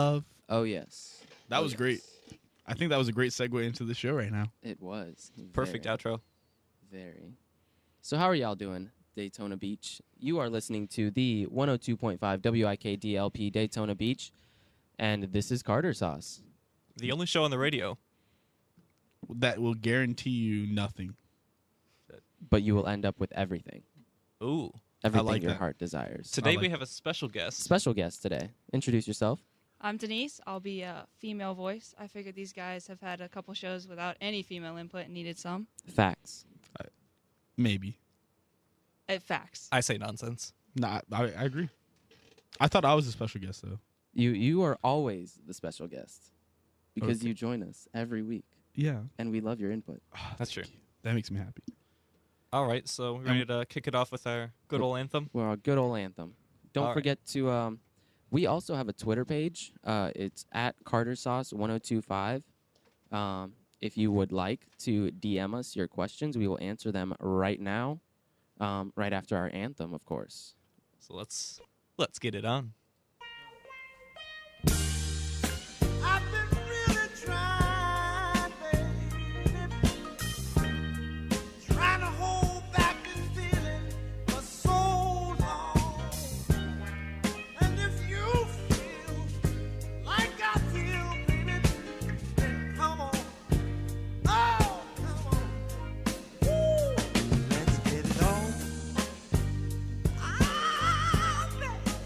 love. Oh, yes. That was great. I think that was a great segue into the show right now. It was. Perfect outro. Very. So how are y'all doing, Daytona Beach? You are listening to the 102.5 WIKDLP Daytona Beach, and this is CarterSauce. The only show on the radio. That will guarantee you nothing. But you will end up with everything. Ooh. Everything like your that. heart desires. Today we have a special guest. Special guest today. Introduce yourself. I'm Denise. I'll be a female voice. I figured these guys have had a couple shows without any female input and needed some. Facts. Maybe. Facts. I say nonsense. Nah, I agree. I thought I was a special guest, though. You are always the special guest because Okay. you join us every week, Yeah. and we love your input. That's true. That makes me happy. All right, so we're ready to kick it off with our good old anthem. Well, our good old anthem. Don't All right. forget to. We also have a Twitter page. It's at CarterSauce1025. If you would like to DM us your questions, we will answer them right now, right after our anthem, of course. So let's get it on. I've been really trying, baby, trying to hold back this feeling for so long. And if you feel like I feel, baby, then come on. Oh, come on. Woo. Let's get it on. Ah, baby.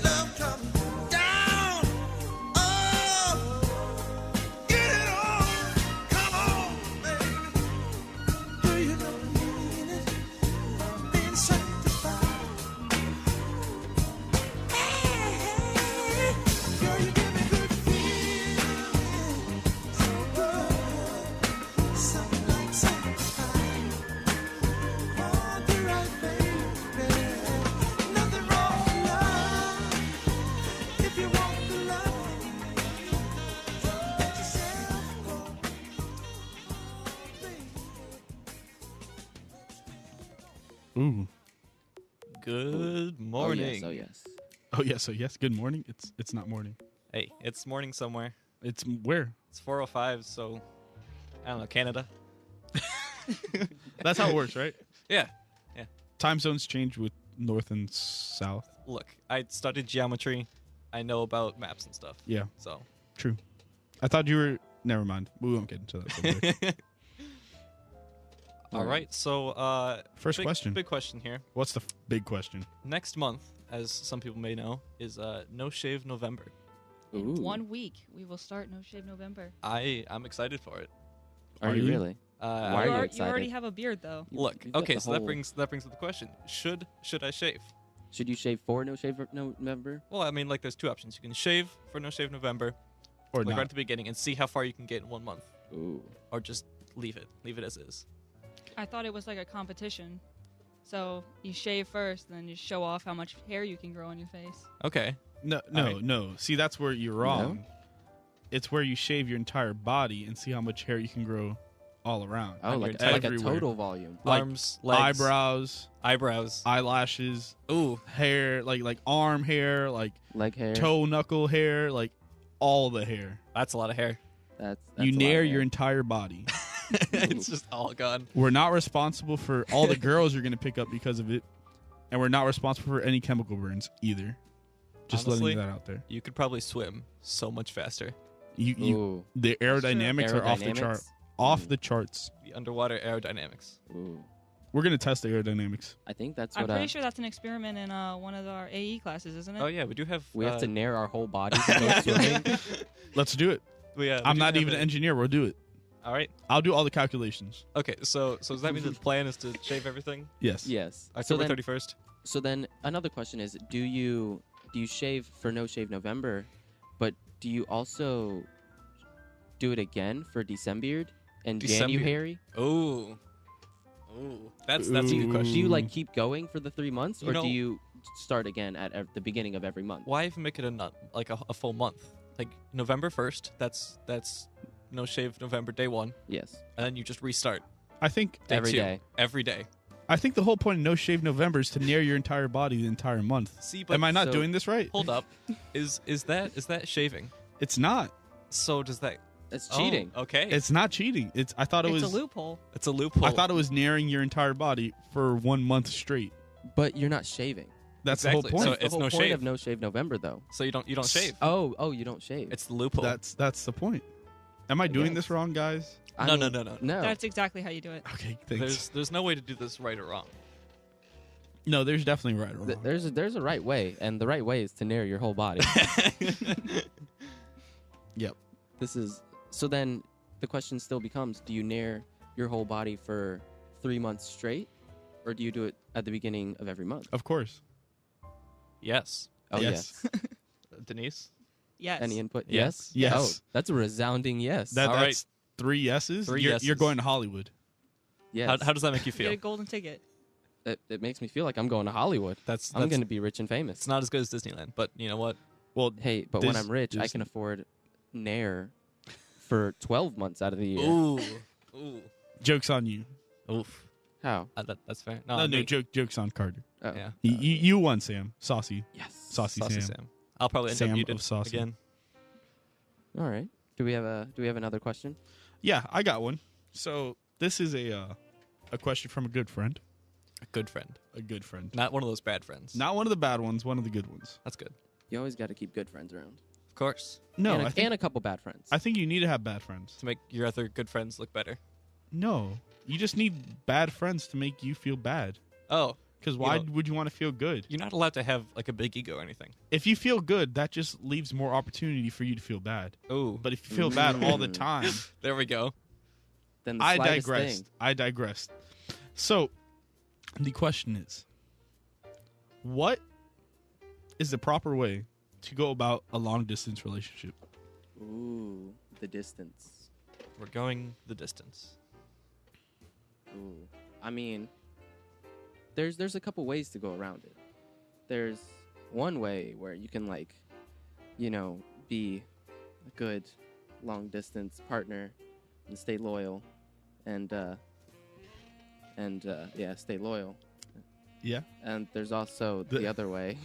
love comes down. Oh, get it on. Come on, baby. Do you know the meaning of being sanctified? Hey, girl, you give me good feeling. So good. Something like sanctified. On the right, baby. Nothing wrong with love. If you want the love, let yourself go. Ooh. Good morning. Oh yes. Oh yes. So yes. Good morning. It's not morning. Hey, it's morning somewhere. It's where? It's 4:05, so I don't know, Canada. That's how it works, right? Yeah. Time zones change with north and south. Look, I studied geometry. I know about maps and stuff. Yeah, So, true. I thought you were. Never mind. We won't get into that subject. all right. So, First question. Big question here. What's the big question? Next month, as some people may know, is No Shave November. Ooh. 1 week, we will start No Shave November. I'm excited for it. Are Are you you? really? Why are you You already excited? have a beard, though. Look, You've got okay, the so that whole- brings up the question: should I shave? Should you shave for No Shave November? Well, I mean, like, there's two options. You can shave for No Shave November, Or like not? right at the beginning, and see how far you can get in 1 month, Ooh. or just leave it as is. I thought it was like a competition. So you shave first, then you show off how much hair you can grow on your face. Okay. No, Alright. no. See, that's where you're wrong. It's where you shave your entire body and see how much hair you can grow all around. Oh, On like, your like a everywhere. total volume. Like Arms, legs, Eyebrows, eyebrows. eyelashes, Ooh, hair, like arm hair, like Leg hair. toe knuckle hair, like all the hair. that's a lot of hair. That's You a lot nair of your hair. entire body. It's just all gone. We're not responsible for all the girls you're going to pick up because of it. And we're not responsible for any chemical burns either. Just Honestly, letting that out there. You could probably swim so much faster. You Ooh. the aerodynamics are off the chart. Aerodynamics? Off the charts. The underwater aerodynamics. Ooh. We're going to test the aerodynamics. I think that's I'm what pretty sure that's an experiment in one of our AE classes, isn't it? Oh yeah, we do have. we have to nair our whole body to go swimming. Let's do it. we I'm do not have even a- an engineer. We'll do it. All right. I'll do all the calculations. Okay. So does that mean that the plan is to shave everything? Yes. Yes. October then, 31st. so then another question is, do you shave for No Shave November, but do you also do it again for December and December. January? Ooh. That's a Ooh. good question. Do you like keep going for the 3 months, You or know- do you start again at the beginning of every month? Why even make it a full month? Like November 1st. That's No Shave November day 1, Yes. and then you just restart I think day Every 2. day. Every day. I think the whole point of No Shave November is to nair your entire body the entire month. See, but Am I not so- doing this right? hold up. Is that shaving? It's not. So does that? That's cheating. Oh, okay. It's not cheating. I thought it It's was a loophole. It's a loophole. I thought it was nairing your entire body for 1 month straight. But you're not shaving. That's Exactly. the whole point. So That's the it's whole no point shave. of No Shave November, though. So you don't shave. Oh, you don't shave. It's the loophole. That's the point. Am I doing guess. this wrong, guys? I No, mean, no. No. That's exactly how you do it. Okay, thanks. There's no way to do this right or wrong. No, there's definitely right or wrong. There's a right way, and the right way is to nair your whole body. Yep. This is so. Then the question still becomes: do you nair your whole body for 3 months straight, or do you do it at the beginning of every month? Of course. Yes. Oh Yes. yes. Denise. Yes. Any input? Yes. Yes. Oh, that's a resounding yes. All right. That's 3 yeses. 3 You're yeses. going to Hollywood. yes. How does that make you Get feel? a golden ticket. It makes me feel like I'm going to Hollywood. I'm going to be rich and famous. It's not as good as Disneyland, but you know what? Well, Hey, but when Dis- I'm rich, I Disney. can afford nair for 12 months out of the year. Ooh. joke's on you. Oof. How? That's fair. No, me. joke's on Carter. Oh. Yeah. You won, Sam. Saucy. Yes. Saucy, Saucy Sam. Sam. I'll probably end Sam up of muted Saucy. again. All right. Do we have another question? Yeah, I got one. So this is a question from a good friend. A good friend, A good friend. not one of those bad friends. Not one of the bad ones, one of the good ones. That's good. You always got to keep good friends around. Of course, No, and, I think, and a couple bad friends. I think you need to have bad friends. to make your other good friends look better. No, you just need bad friends to make you feel bad. Oh, Because why know- would you want to feel good? You're not allowed to have like a big ego or anything. If you feel good, that just leaves more opportunity for you to feel bad. Oh, But if you feel bad all the time, there we go. Then the I slightest digressed. thing. I digressed. So, the question is, what is the proper way to go about a long distance relationship? Ooh, the distance. We're going the distance. Ooh. I mean, there's a couple ways to go around it. There's one way where you can like, be a good long distance partner and stay loyal and stay loyal. Yeah. And there's also the other way.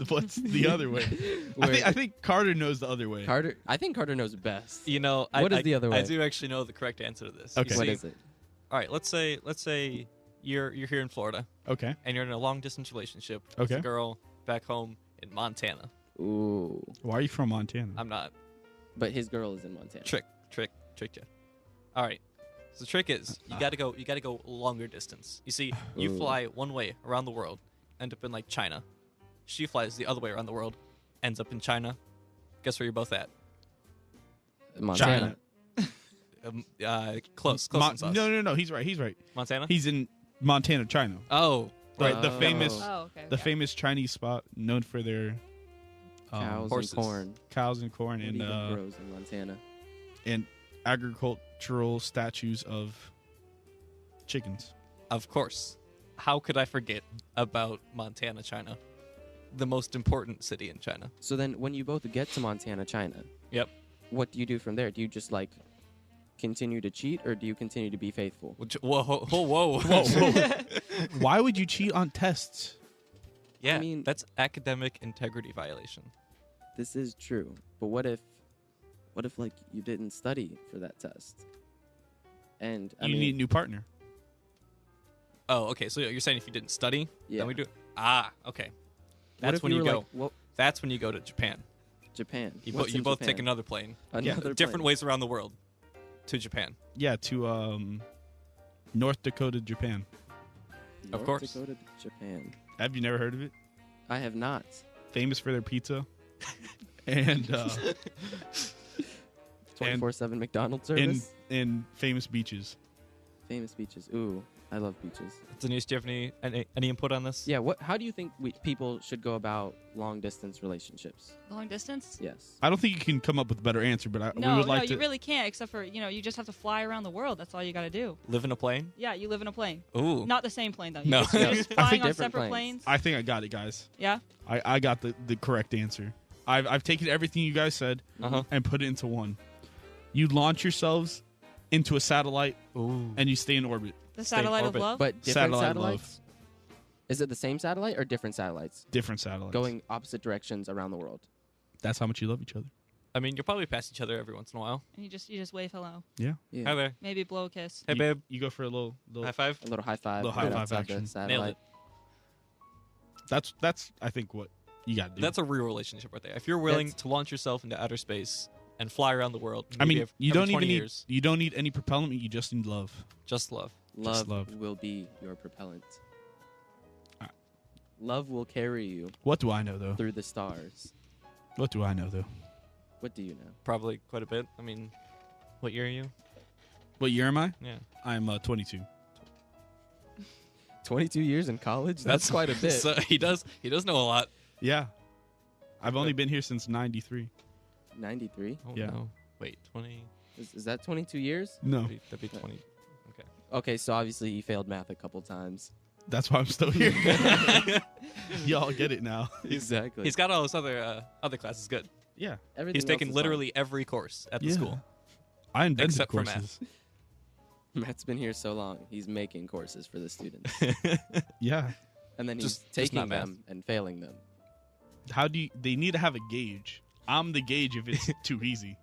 What's the other way? I think Carter knows the other way. I think Carter knows best. You know, What is the other way? I do actually know the correct answer to this. Okay. You What see- is it? All right, let's say you're here in Florida Okay. and you're in a long distance relationship with Okay. a girl back home in Montana. Ooh. Why are you from Montana? I'm not. But his girl is in Montana. Tricked you. All right. So the trick is you got to go longer distance. You see, you Ooh. fly one way around the world, end up in like China. She flies the other way around the world, ends up in China. Guess where you're both at? Montana. Close in sauce. No. He's right. Montana. He's in Montana, China. Oh, Right. The Oh. famous, Oh, okay. the famous Chinese spot known for their Cows horses. and corn. cows and corn What and even grows in Montana? and agricultural statues of chickens. of course. How could I forget about Montana, China? The most important city in China. So then, when you both get to Montana, China, Yep. what do you do from there? Do you just like continue to cheat, or do you continue to be faithful? Whoa. Why would you cheat on tests? Yeah, I mean- that's academic integrity violation. This is true, but what if like you didn't study for that test? And I You mean, need a new partner. Oh, okay. So you're saying if you didn't study, Yeah. then we do. Ah, okay. what That's if when you were go. Like, well, That's when you go to Japan. Japan. You, What's you in both Japan? take another plane. Another Different plane. ways around the world to Japan. Yeah, to North Dakota, Japan. Of North course. Dakota to Japan. Have you never heard of it? I have not. Famous for their pizza. And 24/7 McDonald's in service. famous beaches. Famous beaches. Ooh, I love beaches. Denise, do you have any input on this? Yeah. How do you think people should go about long distance relationships? Long distance? Yes. I don't think you can come up with a better answer, but we No, would like no, to. you really can't. Except for you just have to fly around the world. That's all you got to do. Live in a plane? Yeah, you live in a plane. Ooh. Not the same plane though. You No. just, you're just flying on different separate planes. planes. I think I got it, guys. Yeah. I got the correct answer. I've taken everything you guys said Uh-huh. and put it into one. You launch yourselves into a satellite Ooh. and you stay in orbit. The Stay in satellite of orbit. love. But different Satellite love. satellites. Is it the same satellite or different satellites Different satellites. going opposite directions around the world? That's how much you love each other. I mean, you'll probably pass each other every once in a while. and you just wave hello. Yeah. Yeah. Hi there. Maybe blow a kiss. Hey, You- babe. You go for a little High five. A little high five. Little high right five outside action. the satellite. Nailed it. That's I think what you got to do. That's a real relationship right there. If you're willing That's- to launch yourself into outer space and fly around the world, I maybe mean, you every don't 20 even years, need you don't need any propellant. You just need love. just love. Love, love. will be your propellant. Ah. Love will carry you What do I know though? through the stars. What do I know though? What do you know? Probably quite a bit. I mean, what year are you? What year am I? Yeah. I'm 22. 22 years in college? That's quite a bit. So he does know a lot. Yeah. I've only been here since '93. 93? Oh, Yeah. no. Wait, 20. Is that 22 years? No, That'd be 20. Okay, so obviously he failed math a couple times. that's why I'm still here. Y'all get it now. Exactly. He's got all his other classes good. Yeah. Everything He's else taken is literally every course at the Yeah. school. I invented Except for courses. fine. Matt's been here so long. He's making courses for the students. Yeah. And then he's Just not taking math. them and failing them. How do you? They need to have a gauge. I'm the gauge if it's too easy.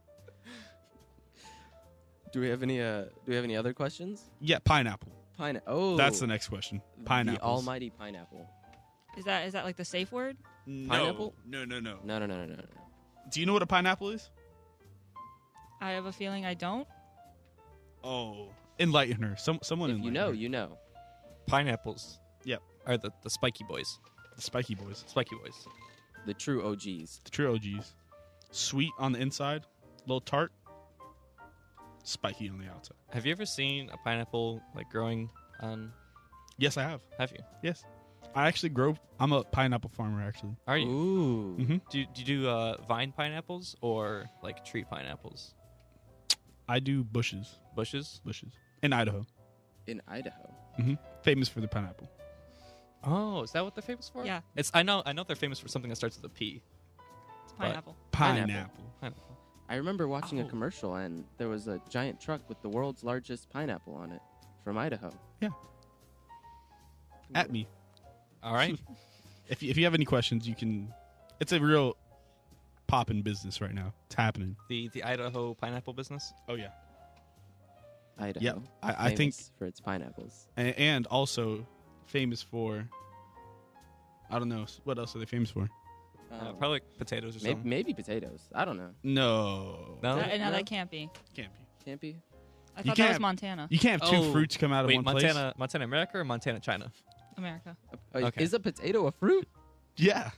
Do we have any other questions? Yeah, pineapple. Oh, That's the next question. Pineapple. The almighty pineapple. Is that like the safe word? Pineapple? No. No. Do you know what a pineapple is? I have a feeling I don't. Oh, enlighten her. Someone If enlighten you know, her. you know. Pineapples. Yep. are the spiky boys. The spiky boys. Spiky boys. The true OGs. The true OGs. Sweet on the inside, little tart, spiky on the outside. Have you ever seen a pineapple like growing on? Yes, I have. Have you? Yes. I actually I'm a pineapple farmer, actually. Are you? Ooh. Mm-hmm. Do you do vine pineapples or like tree pineapples? I do bushes. Bushes? Bushes. In Idaho. In Idaho. Mm-hmm. Famous for the pineapple. Oh, is that what they're famous for? Yeah. It's I know they're famous for something that starts with a P. It's pineapple. Pineapple. Pineapple. I remember watching a Oh. commercial, and there was a giant truck with the world's largest pineapple on it from Idaho. At me. All right. If you have any questions, you can. It's a real poppin' business right now. It's happening. the Idaho pineapple business. Oh, yeah. Idaho. Yep. I think, famous for its pineapples. and also famous for, I don't know, what else are they famous for? Probably like potatoes or maybe, something. maybe potatoes. I don't know. No. No? No, No? that can't be. Can't be. Can't be. I You thought that was can't- Montana, You can't have two Oh, fruits come out of Wait, one Montana America or Montana China? America. Okay. Is a potato a fruit? place. Yeah.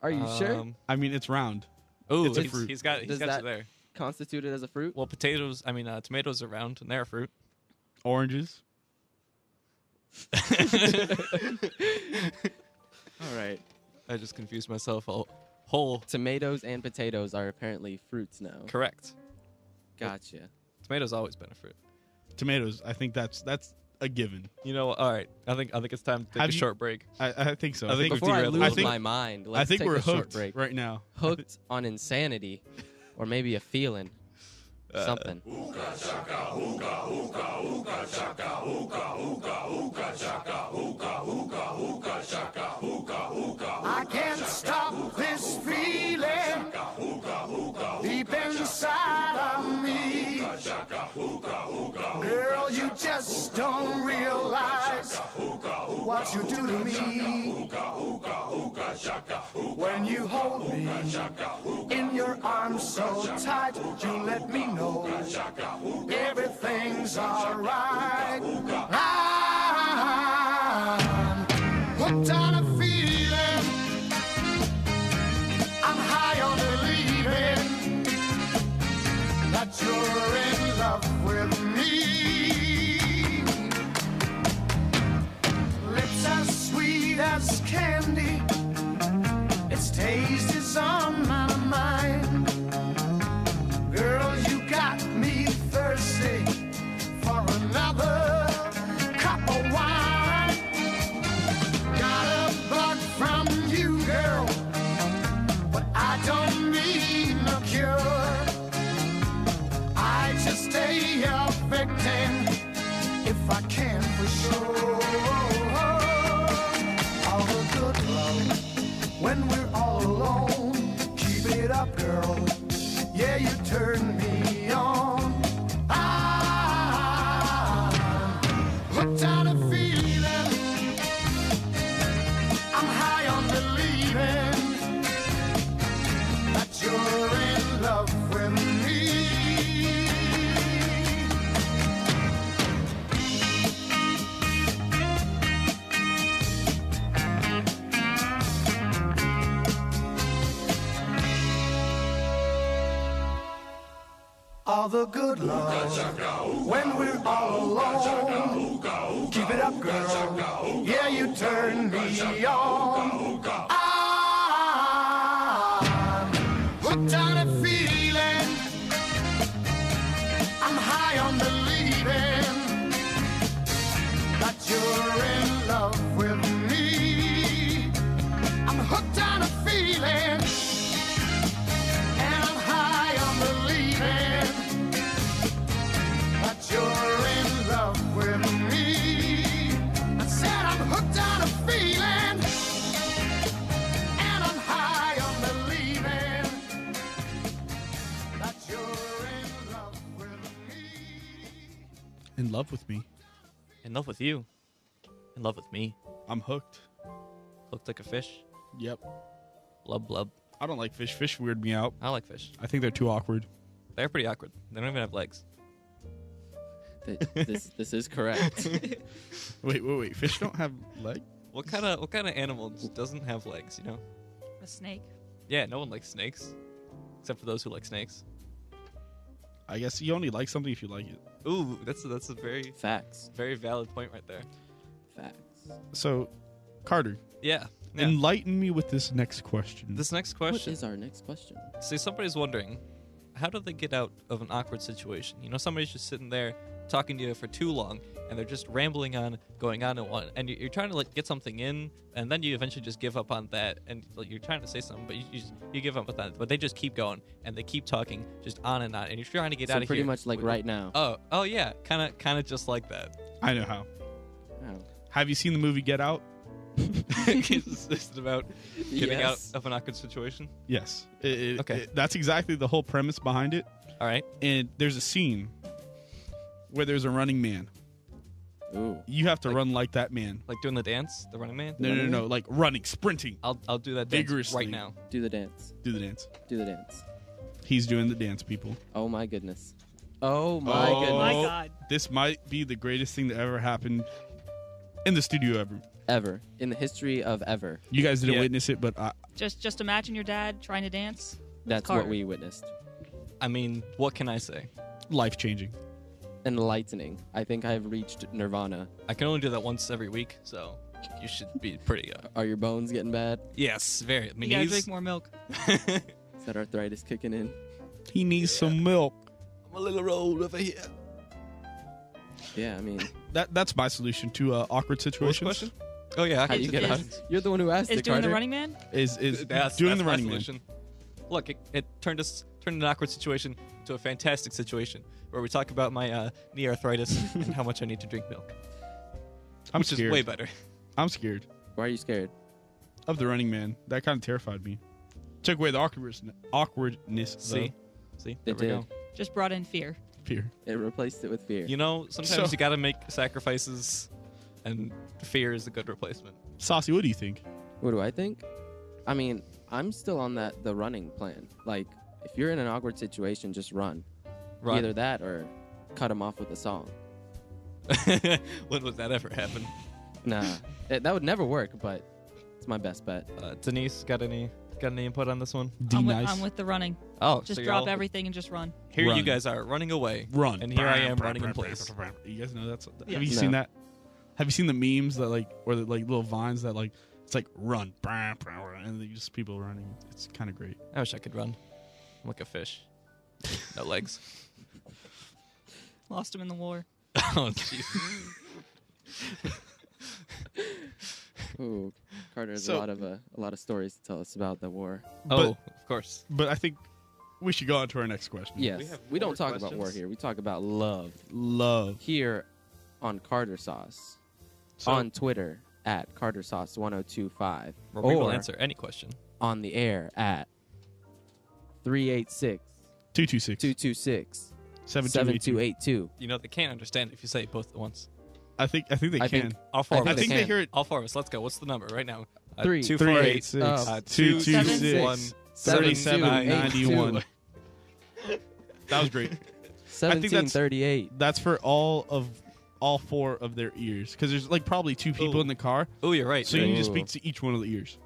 Are you sure? I mean, it's round. Oh, It's a he's, fruit. he's got Does you that- there. Constituted as a fruit? Well, tomatoes are round and they're a fruit. Oranges. All right. I just confused myself. Whole Tomatoes and potatoes are apparently fruits now. correct. Gotcha. Tomatoes always been a fruit. Tomatoes. I think that's a given. You know, all right. I think it's time to take Have a you- short break. I think so. I think Before I derailed a lose little my mind, let's I think take we're a short hooked break. right now. Hooked on insanity, or maybe a feeling, something. I can't stop this feeling deep inside of me. Girl, you just don't realize what you do to me. When you hold me in your arms so tight, you let me know everything's alright. I'm hooked on a feeling. I'm high on believing that you're in love with me. Lips as sweet as candy. Its taste is on my mind. Girl, you got me thirsty for another cup of wine. Got a bug from you, girl, but I don't need no cure. I just stay a victim if I can for sure. All the good love when we're all alone. Keep it up, girl. Yeah, you turn me on. I'm hooked on a feeling. I'm high on believing that you're in love with me. All the good love when we're all alone. Keep it up, girl. Yeah, you turn me on. I'm hooked on a feeling. I'm high on believing that you're in love with me. I'm hooked on a feeling. And I'm high on believing that you're in love with me. I said I'm hooked on a feeling, and I'm high on believing that you're in love with me. In love with me. In love with you. In love with me. I'm hooked. Looked like a fish. Yep. Blub blub. I don't like fish. Fish weird me out. I like fish. I think they're too awkward. They're pretty awkward. They don't even have legs. This is correct. Wait. Fish don't have legs? What kind of animal doesn't have legs? You know? A snake. Yeah, no one likes snakes, except for those who like snakes. I guess you only like something if you like it. Ooh, that's a very Facts. very valid point right there. Facts. So, Carter, Yeah. enlighten me with this next question. This next What question. is our next question? See, somebody's wondering, how do they get out of an awkward situation? You know, somebody's just sitting there talking to you for too long, and they're just rambling on, going on and on, and you're trying to like get something in, and then you eventually just give up on that, and like, you're trying to say something, but you give up on that, but they just keep going, and they keep talking, just on, and you're trying to get So out of pretty here. much like right now. Oh yeah, kind of just like that. I know how. Oh. Have you seen the movie Get Out? Is it about getting out Yes. of an awkward situation? Yes. Okay. That's exactly the whole premise behind it. All right. And there's a scene where there's a running man. Ooh. You have to run like that man. Like doing the dance, the Running Man. No. Like running, sprinting. I'll do that dance Vigorously. right now. Do the dance. Do the dance. Do the dance. He's doing the dance, people. Oh my goodness. Oh my Oh. goodness. My God. This might be the greatest thing that ever happened in the studio ever. Ever. In the history of ever. You guys didn't Yeah. witness it, but Just imagine your dad trying to dance. with That's Carter. what we witnessed. I mean, what can I say? life changing. Enlightening. I think I've reached nirvana. I can only do that once every week, so you should be pretty. Are your bones getting bad? Yes, very. You gotta drink more milk. Is that arthritis kicking in? He needs some milk. I'm a little rolled over here. Yeah, I mean, That's my solution to awkward What's the situations. question? Oh yeah, how do you get out? You're the one who asked Is it, doing Carter. the Running Man? Is That's doing the my running man. solution. Look, it turned an awkward situation to a fantastic situation where we talk about my knee arthritis and how much I need to drink milk, I'm which scared. is way better. I'm scared Why are you scared? of the running man. That kind of terrified me. Took away the awkwardness. See, there It we did. go. Just brought in fear. Fear. It replaced it with fear. You know, sometimes So- you got to make sacrifices, and fear is a good replacement. Saucy, what do you think? What do I think? I mean, I'm still on the running plan. Like, if you're in an awkward situation, just run. Right. Either that or cut them off with a song. When would that ever happen? Nah, that would never work, but it's my best bet. Denise, got any input on this one? I'm with the running. Oh, Just so drop y'all- everything and just run. Here Run. you guys are running away. Run. And here I am running in place. You guys know that's. Yeah. Have you No. seen that? Have you seen the memes that like, or the like little vines that like, it's like run, and then just people running. It's kind of great. I wish I could run. I'm like a fish. No legs. Lost him in the war. Oh, jeez. Ooh, Carter has So- a lot of stories to tell us about the war. Oh, of course. But I think we should go on to our next question. Yes, have we don't more talk about war questions? here. We talk about love Love. here on CarterSauce. So, On Twitter at CarterSauce1025 Where we will or answer any question. on the air at 386 226 226 7282. 7282. You know, they can't understand if you say it both at once. I think they I can. think- All four I of us. I think they can. hear it. All four of us. Let's go. What's the number right now? 386 226 3791. That was great. think that's- 1738. That's for all four of their ears, because there's like probably two people Ooh. in the car, Oh, you're right. so you need to Ooh. speak to each one of the ears.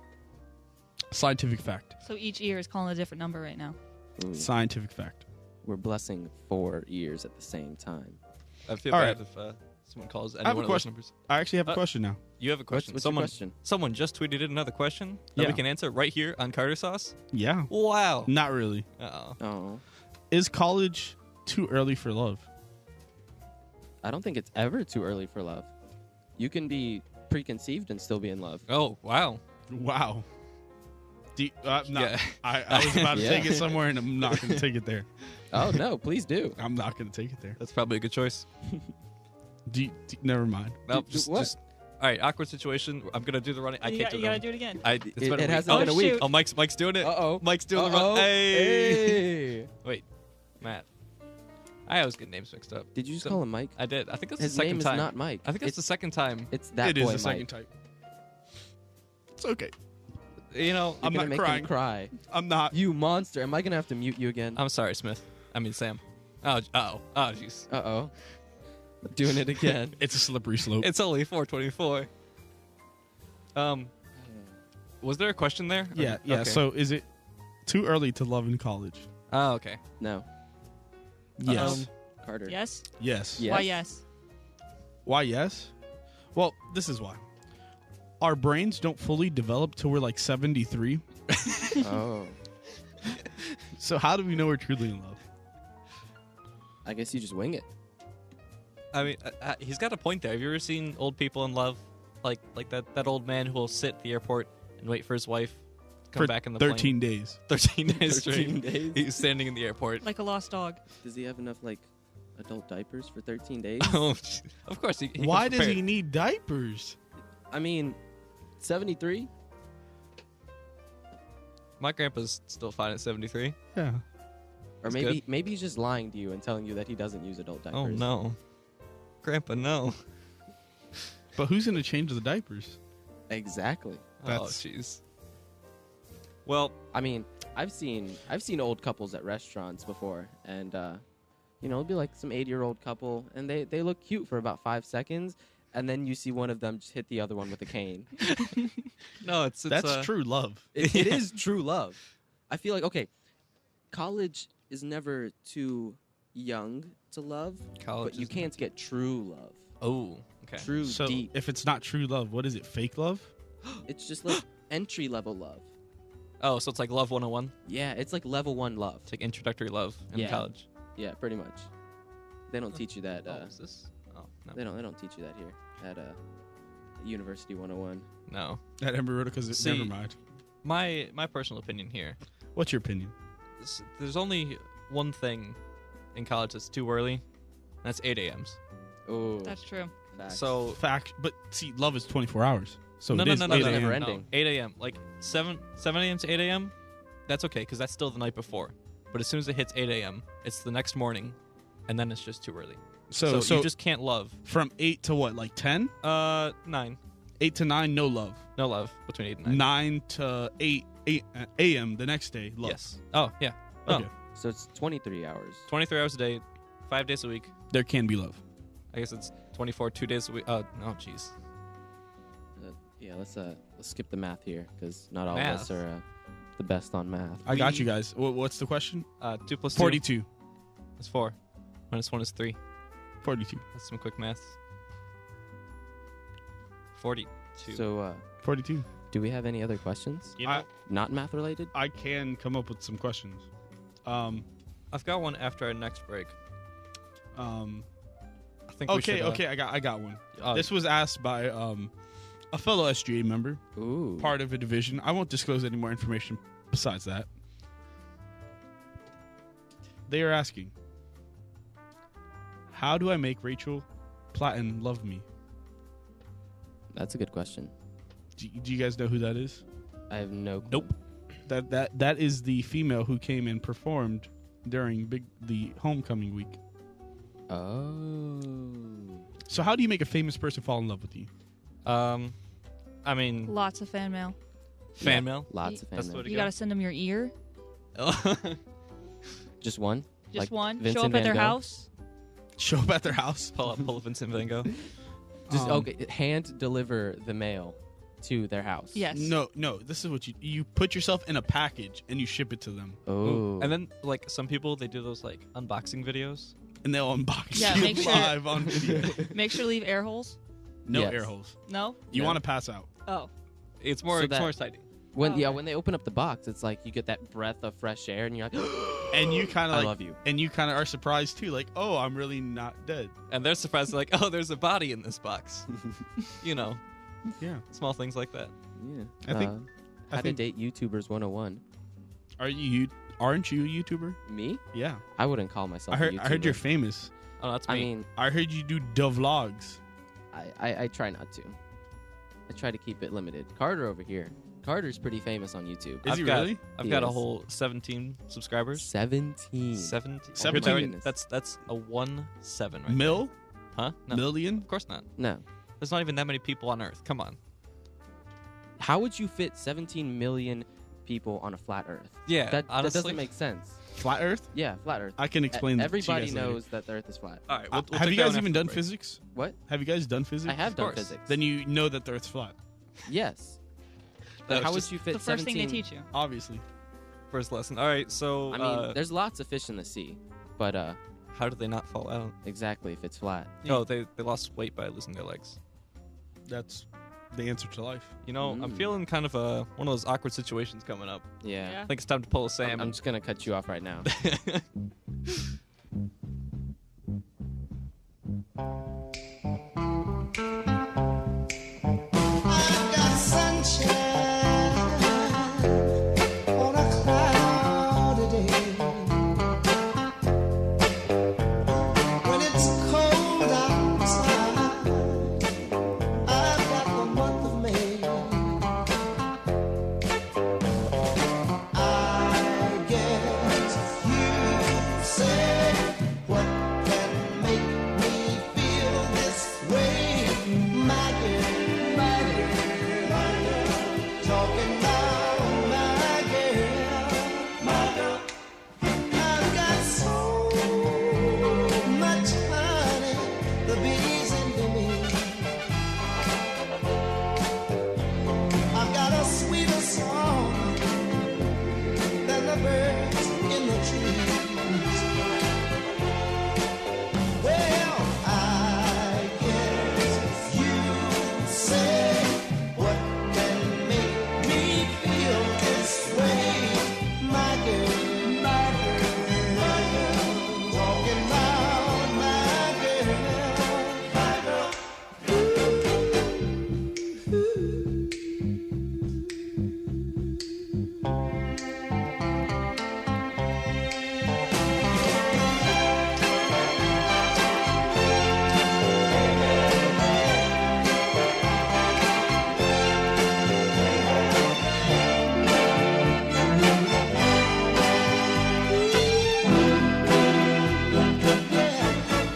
Scientific fact. So each ear is calling a different number right now. Ooh, Scientific fact. we're blessing 4 ears at the same time. I feel All bad right. if someone calls any I have one a of those question. numbers. I actually have a Uh, question now. You have a question. What's your someone, question? someone just tweeted in another question that Yeah. we can answer right here on CarterSauce. Yeah. Wow. Not really. Uh-oh. Oh, Is college too early for love? I don't think it's ever too early for love. You can be preconceived and still be in love. Oh, wow. Wow. Yeah. I was about to Yeah. take it somewhere, and I'm not going to take it there. Oh no, please do. I'm not going to take it there. That's probably a good choice. Never mind. No, Do what? just. All right, awkward situation. I'm going to do the running. I You can't got- do you the gotta running. do it again. It's It- been a it week. hasn't been a Oh, week. shoot. Oh, Mike's doing it. Uh-oh. Mike's doing the Uh-oh. run. Hey. Hey. Wait, Matt. I always get names mixed up. Did you just So- call him Mike? I did. I think that's His the second name is time. not Mike. I think that's It's- the second time. It's that It boy is the Mike. second type. It's okay. You know, You're I'm gonna not make crying. him cry. I'm not. You monster! Am I gonna have to mute you again? I'm sorry, Smith. I mean Sam. Oh, jeez. Uh oh. Doing it again. It's a slippery slope. It's only 4:24. Was there a question there? yeah. Okay. So is it too early to love in college? Oh, okay. No. Yes. Carter. Yes? Yes. Yeah. Why yes? Why yes? Well, this is why. Our brains don't fully develop till we're like 73. Oh. So how do we know we're truly in love? I guess you just wing it. I mean, he's got a point there. Have you ever seen old people in love, like that old man who will sit at the airport and wait for his wife to come For back in the 13 days. plane? 13 days 13 straight. days? He's standing in the airport. Like a lost dog. Does he have enough, like, adult diapers for 13 days? Oh, of course. He Why comes does he prepared. need diapers? I mean, 73? My grandpa's still fine at 73. Yeah. Or That's maybe good. maybe he's just lying to you and telling you that he doesn't use adult diapers. Oh no, Grandpa, no. But who's going to change the diapers? Exactly. Oh That's- jeez. Well, I mean, I've seen old couples at restaurants before, and it'll be like some 80-year-old couple, and they look cute for about 5 seconds, and then you see one of them just hit the other one with a cane. no, it's That's true love. It is true love. I feel like, okay, college is never too young to love, College but you is can't get true love. Oh, okay. True So deep. if it's not true love, what is it? Fake love? It's just like entry level love. Oh, so it's like Love 101. Yeah, it's like level 1 love. It's like introductory love in Yeah. college. Yeah, pretty much. They don't teach you that. Oh, is this? Oh, no. They don't teach you that here at University 101. No. At Embry because it's See- never mind. My personal opinion here. What's your opinion? There's only one thing in college that's too early. And that's 8 a.m.s. Oh, That's true. facts. So Fact, but see, love is 24 hours. So no, it no, is no, no, 8 no, never a.m. ending. No, 8 a.m. Like 7 a.m. to 8 a.m. That's okay because that's still the night before. But as soon as it hits 8 a.m., it's the next morning, and then it's just too early. So you just can't love. from 8 to what, like 10? 9. 8 to 9, no love. No love between 8 and 9. 9 to 8 a.m. the next day, love. Yes. Oh yeah. Okay. Oh, So it's 23 hours. 23 hours a day, 5 days a week. There can be love. I guess it's 24, 2 days a week. Oh jeez. Yeah, let's skip the math here because not all Math. of us are the best on math. I got you guys. What's the question? 2 plus 2 42. is 4. Minus 1 is 3. 42. That's some quick math. 42. So, 42. do we have any other questions? you know, Not math related? I can come up with some questions. I've got one after our next break. I think we Okay, should, okay, I got one. uh, This was asked by a fellow SGA member, Ooh. part of a division. I won't disclose any more information besides that. They are asking, how do I make Rachel Platten love me? That's a good question. Do you guys know who that is? I have no clue. Nope. That is the female who came and performed during the homecoming week. Oh. So how do you make a famous person fall in love with you? I mean, Lots of fan mail. fan mail. Lots of That's fan what mail. You got to send them your ear. Just one? Just Like one. Show Vincent up at their Van Gogh? house. Show up at their house. pull up Vincent Van Gogh. Just Um, okay. Hand deliver the mail to their house. Yes. No. This is what you put yourself in a package and you ship it to them, Oh. And then like some people they do those like unboxing videos. and they'll unbox Yeah, you make sure- live on video. Make sure to leave air holes. No Yes. air holes. No. You No. want to pass out. Oh. It's more So it's that- more exciting. when Okay. when they open up the box, it's like you get that breath of fresh air, and you're like, And you kind of I like, love you. and you kind of are surprised too, like, oh, I'm really not dead. And they're surprised like, "Oh, there's a body in this box." You know, Yeah. small things like that. Yeah. I think- How I to think. date YouTubers 101. Aren't you a YouTuber? Me? Yeah. I wouldn't call myself. I a YouTuber. heard you're famous. Oh, that's I me. mean, I heard you do the vlogs. I try not to. I try to keep it limited. Carter over here. Carter's pretty famous on YouTube. Is he really? I've got a Yes. whole 17 subscribers. 17. 17. 17? That's a 1-7 right Mil? there. Huh? No. Million? Of course not. No. There's not even that many people on Earth. Come on. How would you fit 17 million people on a flat Earth. Yeah, That honestly. doesn't make sense. Flat Earth? Yeah, flat Earth. I can explain that to you Everybody guys later. knows that the Earth is flat. All right. We'll Have take you that guys one even after the done break. physics? What? Have you guys done physics? I have done course. physics. Then you know that the Earth's flat. Yes. That was How would just you fit The first thing they 17 teach you. Obviously. first lesson. All right. So I mean, there's lots of fish in the sea, but how did they not fall out? exactly if it's flat. Oh, they lost weight by losing their legs. That's the answer to life. You know, I'm Mm. feeling kind of one of those awkward situations coming up. Yeah. I think it's time to pull a Sam. I'm just gonna cut you off right now. I've got sunshine on a cloudy day. When it's cold outside, I've got the month of May. I guess you say what can make me feel this way, my girl, my girl, my girl. Talking about my girl, my girl. I've got so much honey, the bees envy me. I've got a sweeter song than the birds in the trees. Well, I guess you say what can make me feel this way, my girl, my girl, my girl. Talking about my girl, my girl. I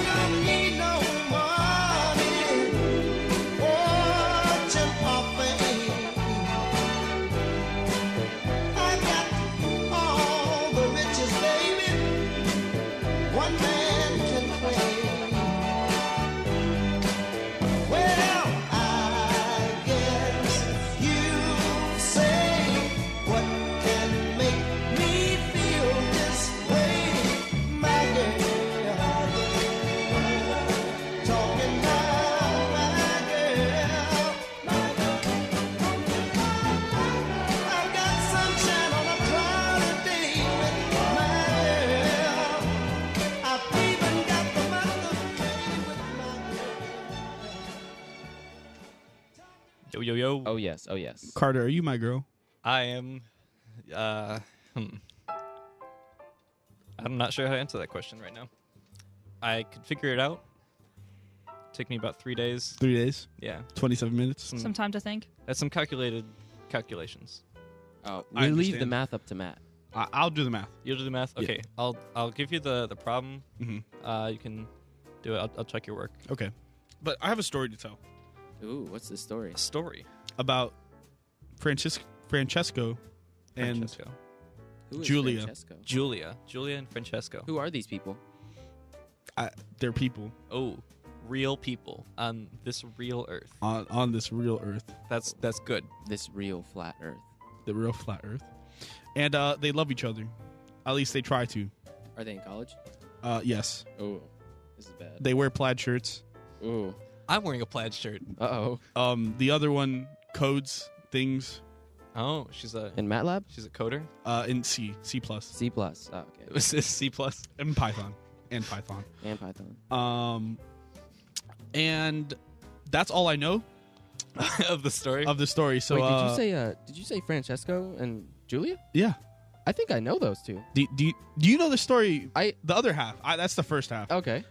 don't need no money or sympathy. I got all the riches, baby, one man can claim. Well, I guess you say what can make me feel this way, my girl. Talking about my girl, my girl. I've got sunshine on a cloudy day with my girl. I've even got the month of May with my girl. Yo, yo, yo. Oh yes. Oh yes. Carter, are you my girl? I am. I'm not sure how to answer that question right now. I could figure it out. Take me about 3 days. 3 days, Yeah, 27 minutes. Mm. Some time to think. that's some calculations. Oh, I we leave the understand. math up to Matt. I'll do the math. You'll do the math. Yeah. Okay, I'll give you the problem. Mm-hmm. You can do it. I'll check your work. Okay. But I have a story to tell Ooh, what's the story? A story. about Francesco and Francesco. Who is Julia. Francesco? Julia and Francesco. Who are these people? their people Oh, real people on this real Earth. on this real Earth, That's good. This real flat Earth. the real flat Earth. And they love each other. At least they try to. Are they in college? Yes. Oh, this is bad. They wear plaid shirts. Ooh. I'm wearing a plaid shirt. Uh oh. The other one codes things Oh, she's a In MATLAB? coder. in C++, C++. Oh, okay. It was a C plus. and Python. And Python. And Python. And that's all I know of the story. of the story. So Wait, did you say Francesco and Julia? yeah. I think I know those two. Do you know the story? I The other half. That's the first half. okay.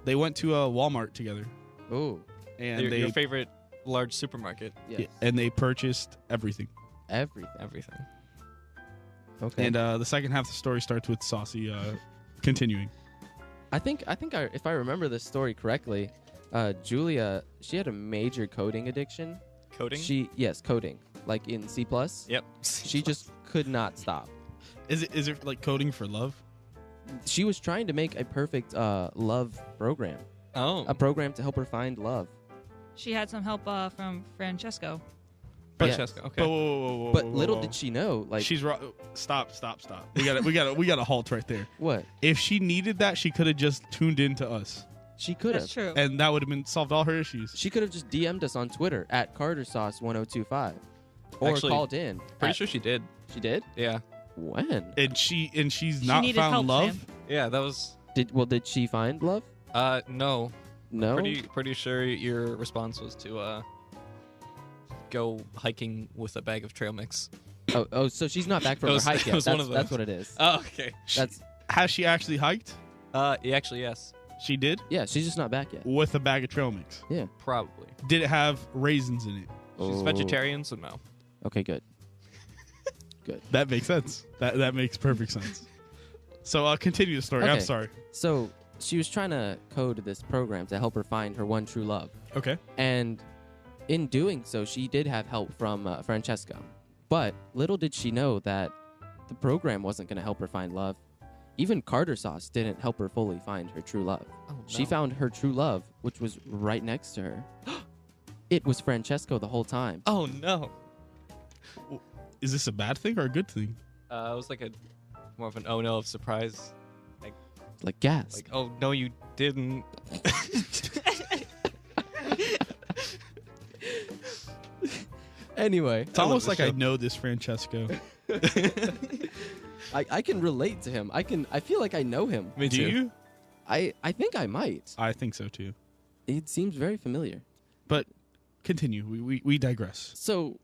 They went to a Walmart together, Ooh. and your favorite large supermarket. Yes. and they purchased everything. Everything. Everything. Okay. And the second half of the story starts with Saucy continuing. I think if I remember this story correctly, Julia, she had a major coding addiction, Coding? Coding. Like in C+. Yep. She just could not stop. Is it like coding for love? She was trying to make a perfect love program. Oh. A program to help her find love. She had some help from Francesco. Francesca. Okay. Whoa, But little did she know, like, she's wrong. Stop. We got to halt right there. what? If she needed that, she could have just tuned in to us, She could have. That's true. and that would have been solved all her issues. She could have just DM'd us on Twitter at CarterSauce1025. Or Actually, called in. Pretty sure she did. She did? Yeah. When? And she's She not needed found help, love. Sam. Yeah, that was. Did she find love? No. No. Pretty sure your response was to go hiking with a bag of trail mix. Oh, so she's not back from It her was- hike it yet. was one That's, of that's those. what it is. Oh, okay. That's Has she actually hiked? Actually, yes. She did yeah. She's just not back yet. with a bag of trail mix. Yeah. Probably. Did it have raisins in it? She's Oh. vegetarian, so no. Okay, good. That makes sense. That makes perfect sense. So continue the story. I'm Okay. sorry. So she was trying to code this program to help her find her one true love, Okay. and in doing so, she did have help from Francesca. But little did she know that the program wasn't going to help her find love. Even CarterSauce didn't help her fully find her true love. Oh, She found her true love, which was right next to her. It was Francesco the whole time. Oh no. Is this a bad thing or a good thing? It was like more of an oh no of surprise. Like gas. Like, oh no, you didn't. Anyway, It's almost the like I show. know this Francesco. I can relate to him. I feel like I know him. Me Do too. you? I think I might. I think so too. It seems very familiar. But continue. We digress. So,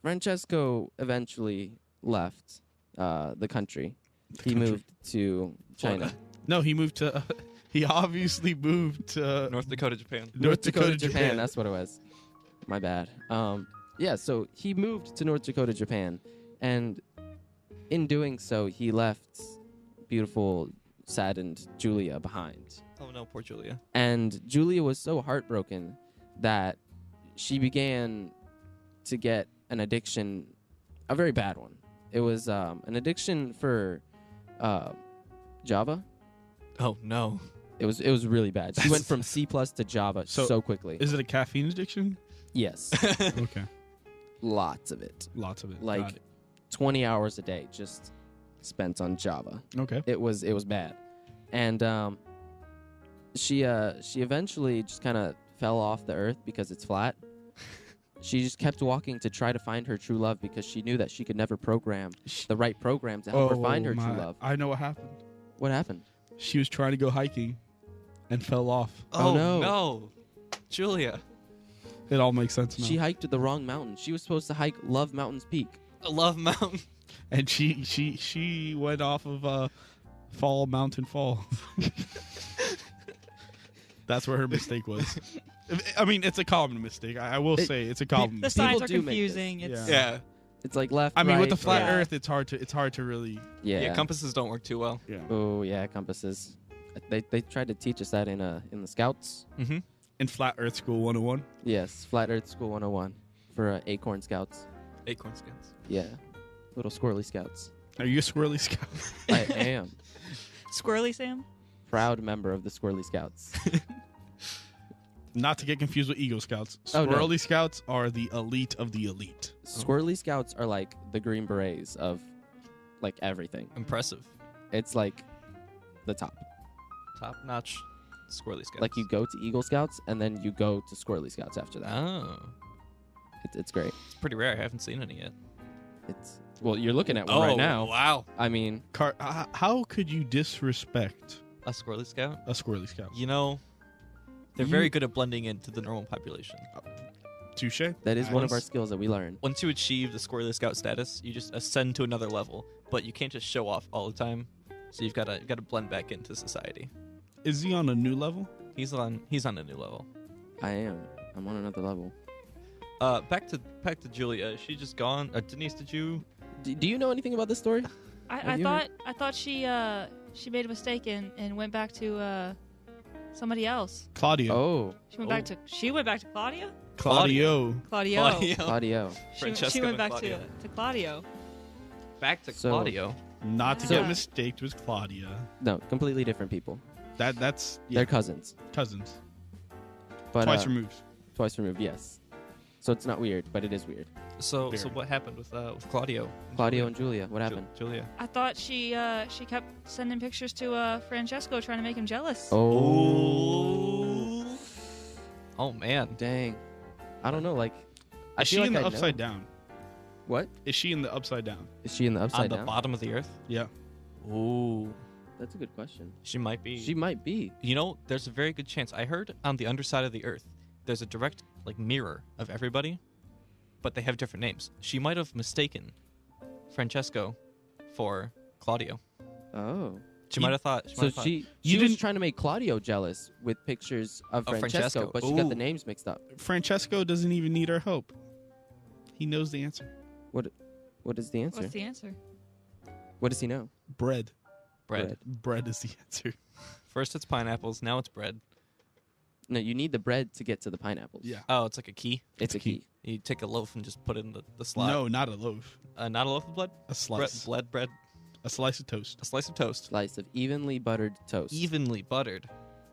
Francesco eventually left the country. He country. moved to China. Florida. No, he moved to. He obviously moved to North Dakota, Japan. North Dakota, Japan. That's what it was. My bad. Yeah, so he moved to North Dakota, Japan, and in doing so, he left beautiful, saddened Julia behind. Oh no, poor Julia. And Julia was so heartbroken that she began to get an addiction, a very bad one. It was an addiction for Java. Oh no. It was really bad. She went from C+ to Java So- so quickly. Is it a caffeine addiction? Yes, Okay. lots of it. Lots of it. Like Got it. 20 hours a day just spent on Java. Okay. It was bad, and she eventually just kind of fell off the earth because it's flat. She just kept walking to try to find her true love because she knew that she could never program the right program to help her find her true my- love. I know what happened. What happened? She was trying to go hiking and fell off. Oh, no. no. Julia. It all makes sense now. She hiked the wrong mountain. She was supposed to hike Love Mountain's peak. I love Mountain. And she went off of Fall Mountain Fall. That's where her mistake was. I mean, it's a common mistake. I will say it's a common The mistake. signs are do make confusing. this. It's Yeah. It's like left. I mean, with right, the flat Yeah. Earth, it's hard to really. Yeah. Yeah, compasses don't work too well. Yeah. Oh yeah, compasses. They tried to teach us that in the Scouts. Mm-hmm. In Flat Earth School 101. Yes, Flat Earth School 101 for Acorn Scouts. Acorn skins. Yeah, little squirrely Scouts. Are you a squirrely scout? I am squirrely, Sam. proud member of the Squirrely Scouts. Not to get confused with Eagle Scouts. Oh, no. Squirrely Scouts are the elite of the elite. Squirrely Scouts are like the Green Berets of like everything. Impressive. It's like the top. Top notch squirrely scouts. Like you go to Eagle Scouts and then you go to Squirrely Scouts after that. Oh. It's great. It's pretty rare. I haven't seen any yet. It's well, you're looking at one right now. Wow. I mean, How could you disrespect A squirrely scout? a squirrely scout? You know, they're very good at blending into the normal population. Touche. that is one of our Nice. skills that we learn. Once you achieve the squirrely scout status, you just ascend to another level. But you can't just show off all the time. So you've got to blend back into society. Is he on a new level? He's on a new level. I am. I'm on another level. Back to Julia. Is she just gone? Denise, did you? Do you know anything about this story? I Have you heard? thought she made a mistake and went back to somebody else. Claudia. Oh, She went back to Claudia. Claudio. Claudio. Claudio. She Francesca went and back Claudio. to Claudio. Back to So- Claudio. Not to Yeah. get mistaked with Claudia. No, completely different people. That's They're cousins. cousins. But Twice removed. Twice removed, yes. So it's not weird, but it is weird. So Very. what happened with Claudio? Claudio and Julia, what Ju- happened? Julia. I thought she kept sending pictures to Francesco trying to make him jealous. Oh, Oh man. dang. I don't know, like... I Is feel she in like the I'd know. upside down? What? Is she in the upside down? Is she in the On upside the down? bottom of the earth? Yeah. Ooh. That's a good question. She might be. She might be. You know, there's a very good chance. I heard on the underside of the earth, there's a direct mirror of everybody, but they have different names. She might have mistaken Francesco for Claudio. Oh. She might have thought. So she You was didn't- trying to make Claudio jealous with pictures of Of Francesco, Francesco. but she got Ooh. the names mixed up. Francesco doesn't even need our help. He knows the answer. What is the answer? What's the answer? What does he know? Bread. bread. Bread is the answer. First it's pineapples, now it's bread. No, you need the bread to get to the pineapples. Yeah. Oh, it's like a key. It's a key. You take a loaf and just put it in the slot. No, not a loaf. Not a loaf of bread. A slice. Bread. A slice of toast. A slice of toast. Slice of evenly buttered toast. Evenly buttered.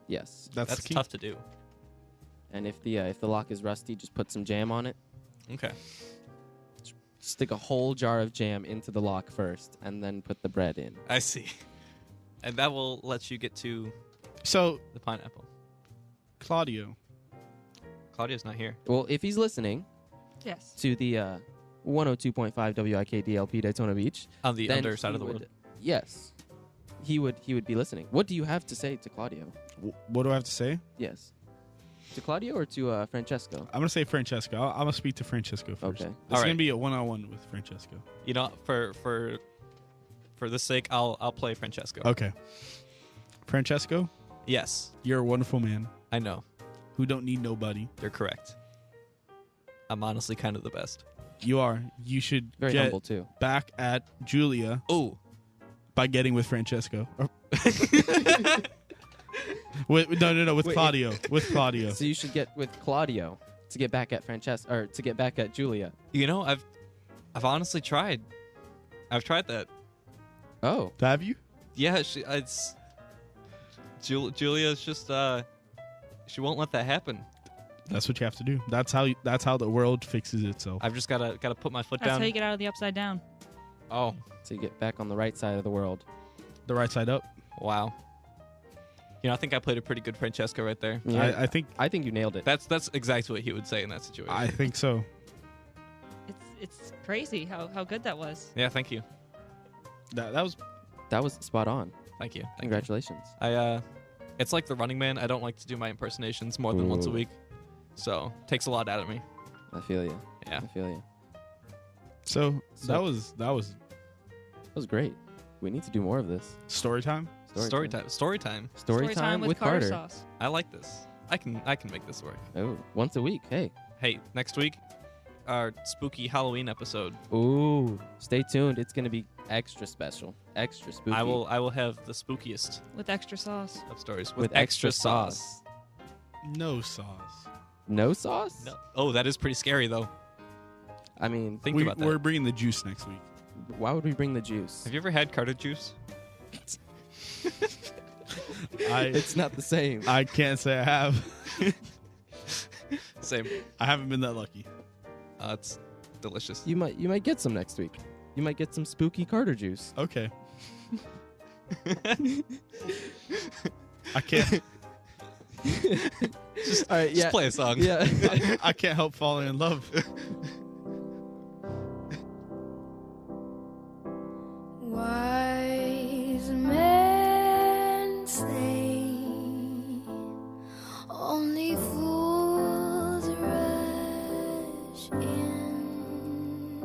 Yes. That's That's the key. tough to do. And if the lock is rusty, just put some jam on it. Okay. Stick a whole jar of jam into the lock first, and then put the bread in. I see. And that will let you get to So, the pineapple. Claudio. Claudio's not here. Well, if he's listening Yes. to the 102.5 WIKDLP Daytona Beach, On the then underside he of the would- world. Yes, he would be listening. What do you have to say to Claudio? What do I have to say? Yes, to Claudio or to Francesco? I'm going to say Francesco. I'm going to speak to Francesco first. Okay. It's All going right. to be a one-on-one with Francesco. You know, for this sake, I'll play Francesco. Okay. Francesco, Yes, you're a wonderful man I know. who don't need nobody. You're correct. I'm honestly kind of the best. You are. You should Very get humble too. back at Julia Oh. by getting with Francesco. No, with Wait. Claudio. With Claudio. So you should get with Claudio to get back at Francesco, or to get back at Julia. You know, I've honestly tried. I've tried that. Oh, Have you? Yeah, Julia's just she won't let that happen. That's what you have to do. That's how the world fixes itself. I've just gotta put my foot That's down. how you get out of the upside down. Oh, to get back on the right side of the world. The right side up. wow. You know, I think I played a pretty good Francesco right there. Yeah, I think I think you nailed it. That's exactly what he would say in that situation. I think so. It's crazy how good that was. Yeah, thank you. That was That was spot on. Thank you. Thank you. Congratulations. It's like the Running Man. I don't like to do my impersonations more than once a Ooh. week. So, takes a lot out of me. I feel you. Yeah. I feel you. so So- that was That was great. We need to do more of this. story time. Story time. Story time. Story time with Carter. CarterSauce. I like this. I can make this work. Oh, once a week. Hey. Hey, next week, our spooky Halloween episode. Ooh, stay tuned. It's gonna be extra special, extra spooky. I will have the spookiest With extra sauce. of stories With extra sauce. No sauce. No sauce? No. Oh, that is pretty scary thoh. I mean, Think about that. We're bringing the juice next week. why would we bring the juice? Have you ever had Carter juice? It's not the same. I can't say I have. Same. I haven't been that lucky. It's delicious. You might get some next week. You might get some spooky Carter juice. Okay. I can't. All right, Just play a song. Yeah. I can't help falling in love. Wise men say only fools rush in,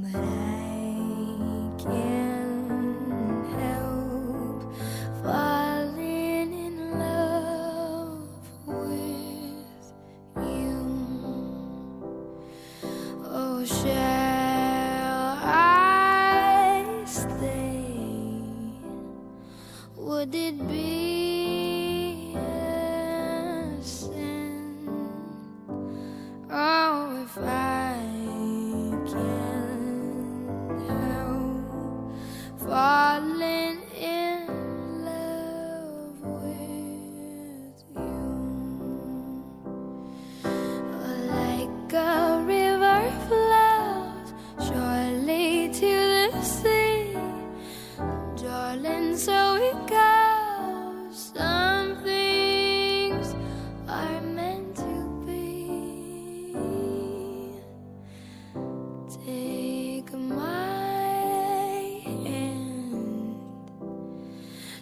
but I can't help falling in love with you.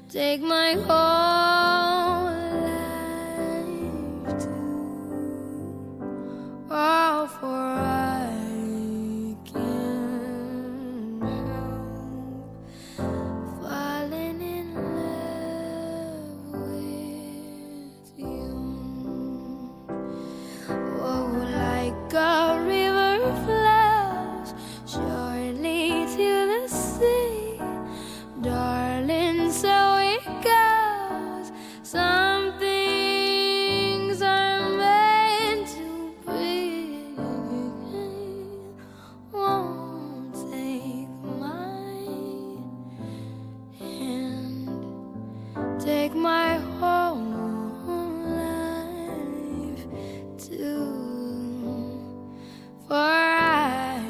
take my whole life too. Oh, for I can't help falling in love with you. Oh, like a river flows surely to the sea, darling, so it goes. Some things are meant to be. Won't take my hand, take my whole life too. For I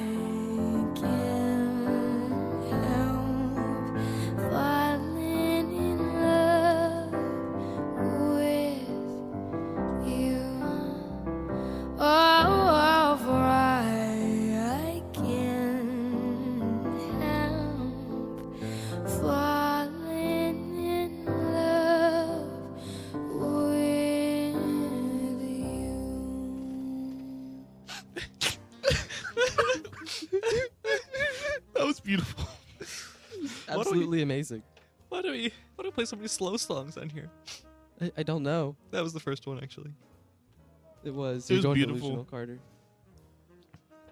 can't help falling in love with you. Oh, for I can't help falling in love with you. That was beautiful. Absolutely amazing. Why do we play so many slow songs on here? I don't know. That was the first one, actually. It was. It You're was going beautiful. delusional, Carter.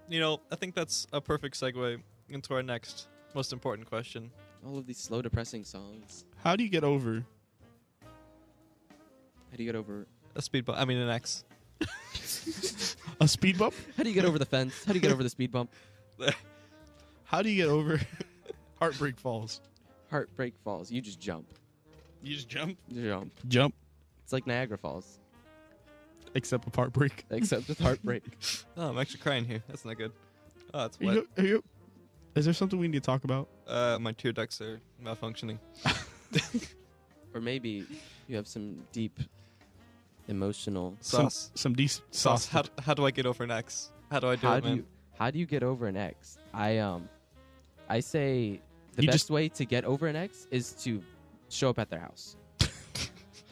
You know, I think that's a perfect segue into our next most important question. All of these slow, depressing songs. How do you get over? How do you get over? A speed bump. I mean, an X. A speed bump? How do you get over the fence? How do you get over the speed bump? How do you get over Heartbreak Falls? Heartbreak Falls. You just jump. You just jump? You jump. Jump, It's like Niagara Falls, except with heartbreak. except with heartbreak. Oh, I'm actually crying here. That's not good. Oh, it's Are wet. is there something we need to talk about? My tear ducts are malfunctioning. Or maybe you have some deep emotional. Sauce. Some decent Sauce. sauce. How do I get over an X? How do I do How it, do man? you how do you get over an ex? I say the You best just- way to get over an ex is to show up at their house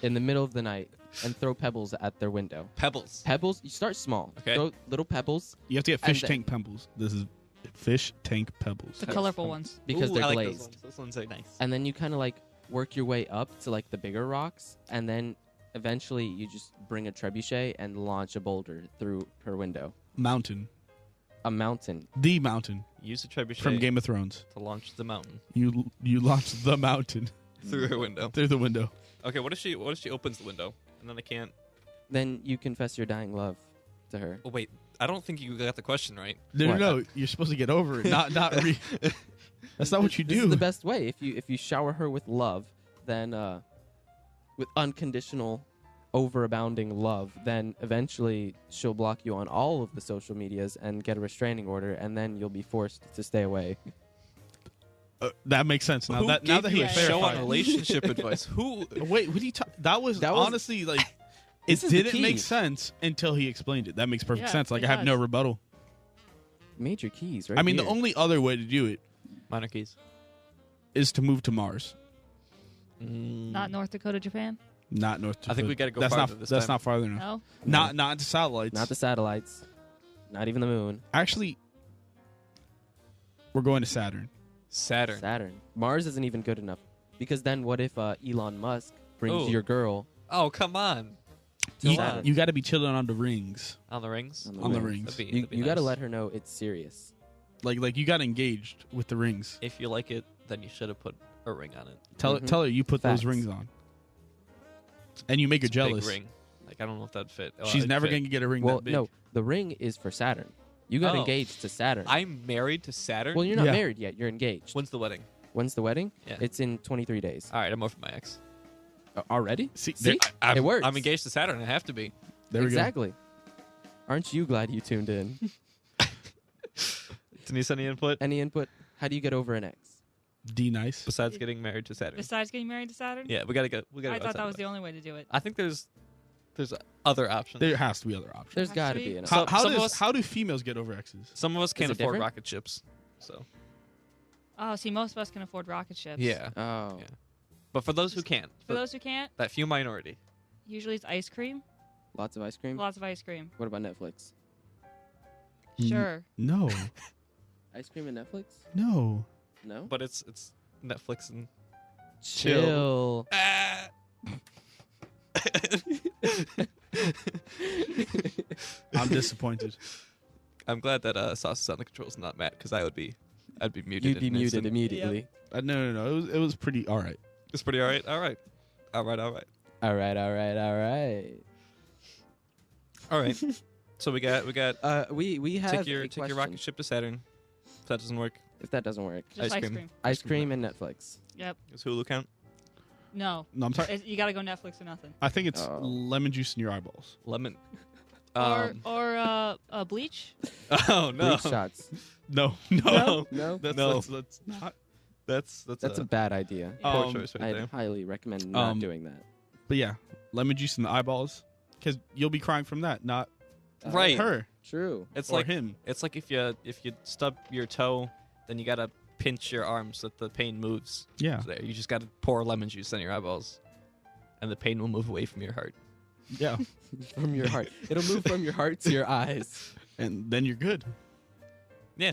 in the middle of the night and throw pebbles at their window. Pebbles. Pebbles. You start small. Okay. Throw little pebbles You have to get And fish then- tank pebbles. This is fish tank pebbles. The colorful ones. because Ooh, they're I like glazed. Those ones. Those ones are nice. And then you kind of like work your way up to like the bigger rocks, and then eventually you just bring a trebuchet and launch a boulder through her window. Mountain. A mountain. The mountain Use a trebuchet from Game of Thrones. to launch the mountain You launch the mountain through her window. through the window. Okay, what if she opens the window and then I can't? Then you confess your dying love to her. Oh wait, I don't think you got the question right. No, What? no, you're supposed to get over it. Not That's not what you This do. is the best way. If you shower her with love, then with unconditional, overabounding love, then eventually she'll block you on all of the social medias and get a restraining order, and then you'll be forced to stay away. That makes sense. Now Who that gave he you a show on clarified. relationship advice? Who? Wait, what do you That was That was- honestly like it This is the didn't make key. sense until he explained it. That makes perfect Yeah, sense. Like it I have no does. rebuttal. Major keys, right? I mean, here. the only other way to do it Minor keys. is to move to Mars, Not North Dakota, Japan. not North. I think we gotta go That's farther not. this That's time. not farther enough. No. Not into satellites. not the satellites, not even the moon. Actually, we're going to Saturn. Saturn. Saturn. Mars isn't even good enough, because then what if Elon Musk brings Oh. your girl Oh, come on. to You, Saturn? you got to be chilling on the rings. On the rings. On On the Ooh, rings. That'd be You got to nice. let her know it's serious. Like you got engaged with the rings. If you like it, then you should have put a ring on it. Mhm. Tell her you put Facts. those rings on, and you make her It's a big jealous. ring. Like I don't know if that'd fit. Oh, She's it'd never fit. gonna get a ring Well, that big. no, the ring is for Saturn. You got Oh. engaged to Saturn. I'm married to Saturn. Well, you're not Yeah. married yet. You're engaged. When's the wedding? When's the wedding? Yeah. It's in 23 days. All right, I'm over my ex. Already? See, See? I'm, It works. I'm engaged to Saturn. I have to be. there we Exactly. Aren't you glad you tuned in? Denise, any input Any input? How do you get over an ex? go. D nice. besides getting married to Saturn? Besides getting married to Saturn? Yeah, we gotta go. We gotta. I go thought outside that of was the only way to do it. I think there's other options. There has to be other options. There's Has got to to be. be an So- some of us- How do females get over exes? Some of us can't it afford different? rocket ships. So Oh, see, most of us can afford rocket ships. yeah. Oh. Yeah. But for those who can't, For those who can't, that few minority. usually it's ice cream. Lots of ice cream. Lots of ice cream. What about Netflix? Sure. No. Ice cream and Netflix? No. No. But it's Netflix and Chill. Ah. I'm disappointed. I'm glad that Sauce is on the controls, and not Matt, because I'd be muted. You'd be in an muted instant. immediately. No. It was pretty all right. It's pretty all right. All right. All right. So we got We have take your a question. rocket ship to Saturn. If that doesn't work, If that doesn't work, Just Ice ice cream. cream. ice cream and Netflix. Yep. does Hulu count? No. No, I'm sorry. You got to go Netflix or nothing. I think it's Oh. lemon juice in your eyeballs. Lemon. Or bleach. Oh no. Bleach shots. No. No. No. Let's not. That's That's a bad idea. poor Um, choice right I'd there. highly recommend not doing that. But yeah, lemon juice in the eyeballs, because you'll be crying from that, not Right. her True. It's or like him. It's like if you stub your toe, then you gotta pinch your arm so that the pain moves. Yeah. So there, you just gotta pour lemon juice on your eyeballs, and the pain will move away from your heart. Yeah. From your heart. It'll move from your heart to your eyes. And then you're good. Yeah.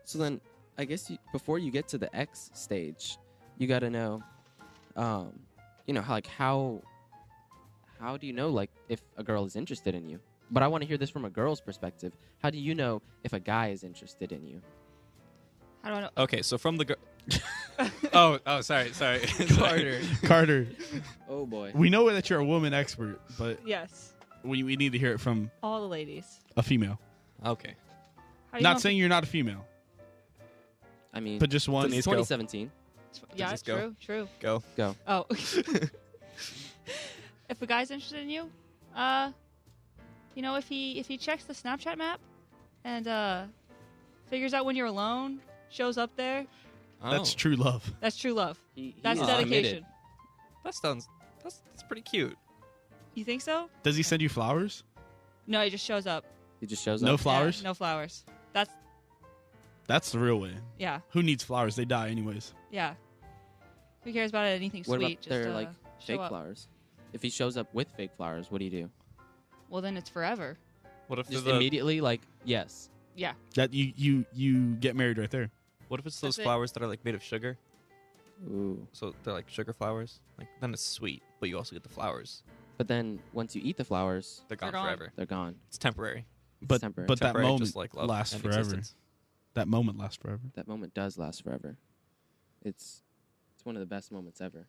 So then, I guess before you get to the X stage, you got to know, how do you know, like, if a girl is interested in you? But I want to hear this from a girl's perspective. How do you know if a guy is interested in you? How do I know? Okay, so from the oh, sorry. Carter, Oh boy. we know that you're a woman expert, but Yes. we need to hear it from All the ladies. a female. Okay. How do you know Not if saying you're not a female, I mean, but just one. it's Denise, go. 2017. Yeah, Just go. true. Go. Go. Oh. If a guy's interested in you, if he checks the Snapchat map and figures out when you're alone, shows up there, That's Oh. true love. that's true love. He That's is dedication. committed. That's pretty cute. You think so? Does he send you flowers? No, he just shows up. He just shows No up. flowers? Yeah, no flowers. That's the real way. Yeah. Who needs flowers? They die anyways. Yeah. Who cares about anything What sweet? about their just, like show fake up. flowers? If he shows up with fake flowers, what do you do? Well, then it's forever. What if Just the immediately, like, yes. Yeah. That you get married right there. what if it's those That's it. flowers that are like made of sugar? Ooh. So they're like sugar flowers. Like then it's sweet, but you also get the flowers. But then once you eat the flowers, They're gone gone. forever. they're gone. It's temporary. But temporary. but that Temporary, moment just like love lasts and forever. existence. That moment lasts forever. That moment does last forever. It's one of the best moments ever.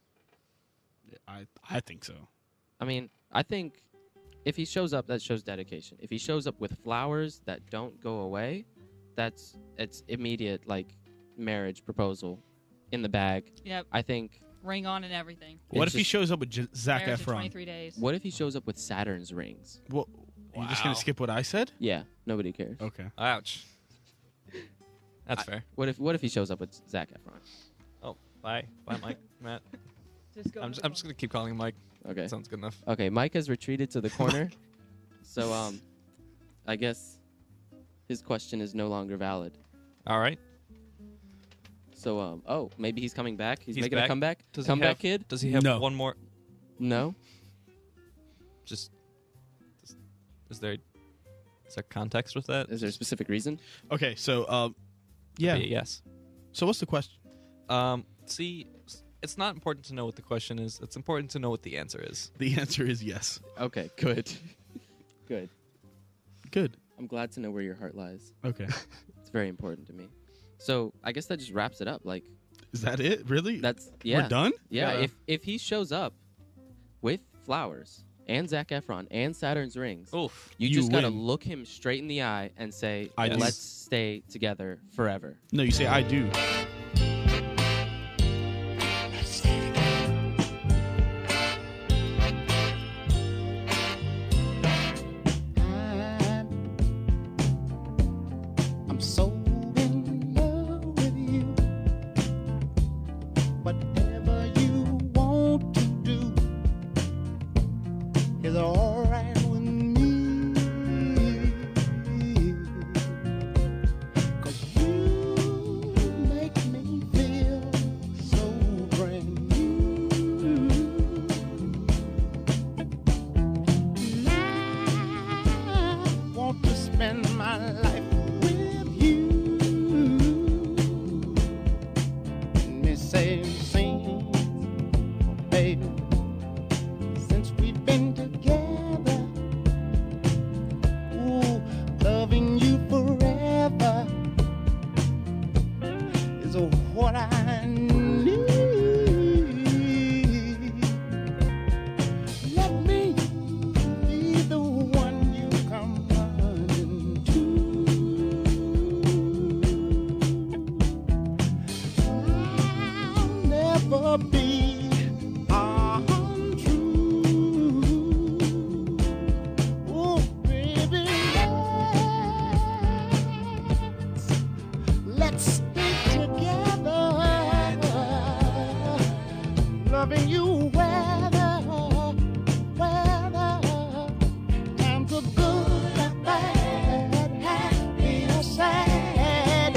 I think so. I mean, I think if he shows up, that shows dedication. If he shows up with flowers that don't go away, it's immediate, like, marriage proposal in the bag. Yep. I think. Ring on and everything. What It's if he just- shows up with Zac Marriage in Efron? 23 days. What if he shows up with Saturn's rings? What? You're just gonna Wow. skip what I said? Yeah, nobody cares. Okay. Ouch. That's fair. What if he shows up with Zac Efron? Oh, bye, Mike, Matt. Just go. I'm just gonna keep calling him Mike. Okay. Sounds good enough. Okay, Mike has retreated to the corner. So I guess his question is no longer valid. All right. So maybe he's coming back. He's He's making a back? comeback. Does he Comeback have- kid? Does he have No. one more? No. Just. Is there context with that? Is there a specific reason? Okay. So yeah. Yes. So what's the question? See, it's not important to know what the question is. It's important to know what the answer is. The answer is yes. Okay, good. Good. Good. I'm glad to know where your heart lies. Okay. It's very important to me. So I guess that just wraps it up. Like Is that it? Really? that's yeah. We're done? Yeah. Yeah. If he shows up with flowers and Zac Efron and Saturn's rings, Oof. you You just gotta win. look him straight in the eye and say, I do. "Let's stay together forever." No, you say I do. I'm so in love with you. Whatever you want to do is all right with me. 'Cause you make is what I need. Let me be the one you come running to. I'll never be untrue. Oh, baby, let's stay together, loving you weather, times are good and bad, happy or sad.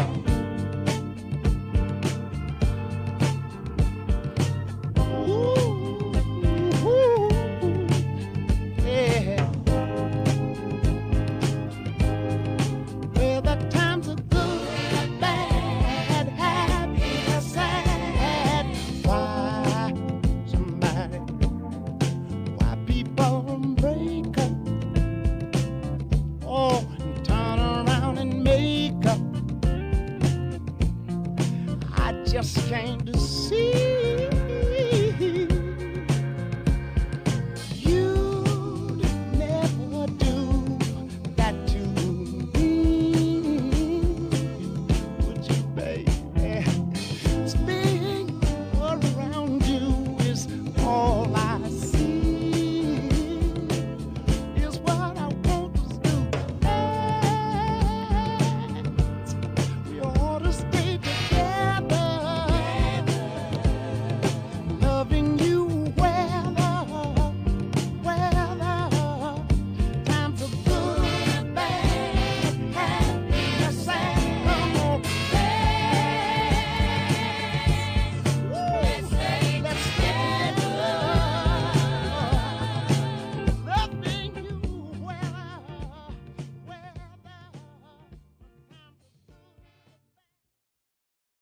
Ooh, yeah. Well, the times are good and bad, happy or sad. Why people break up? Oh, and turn around and make up. I just can't see.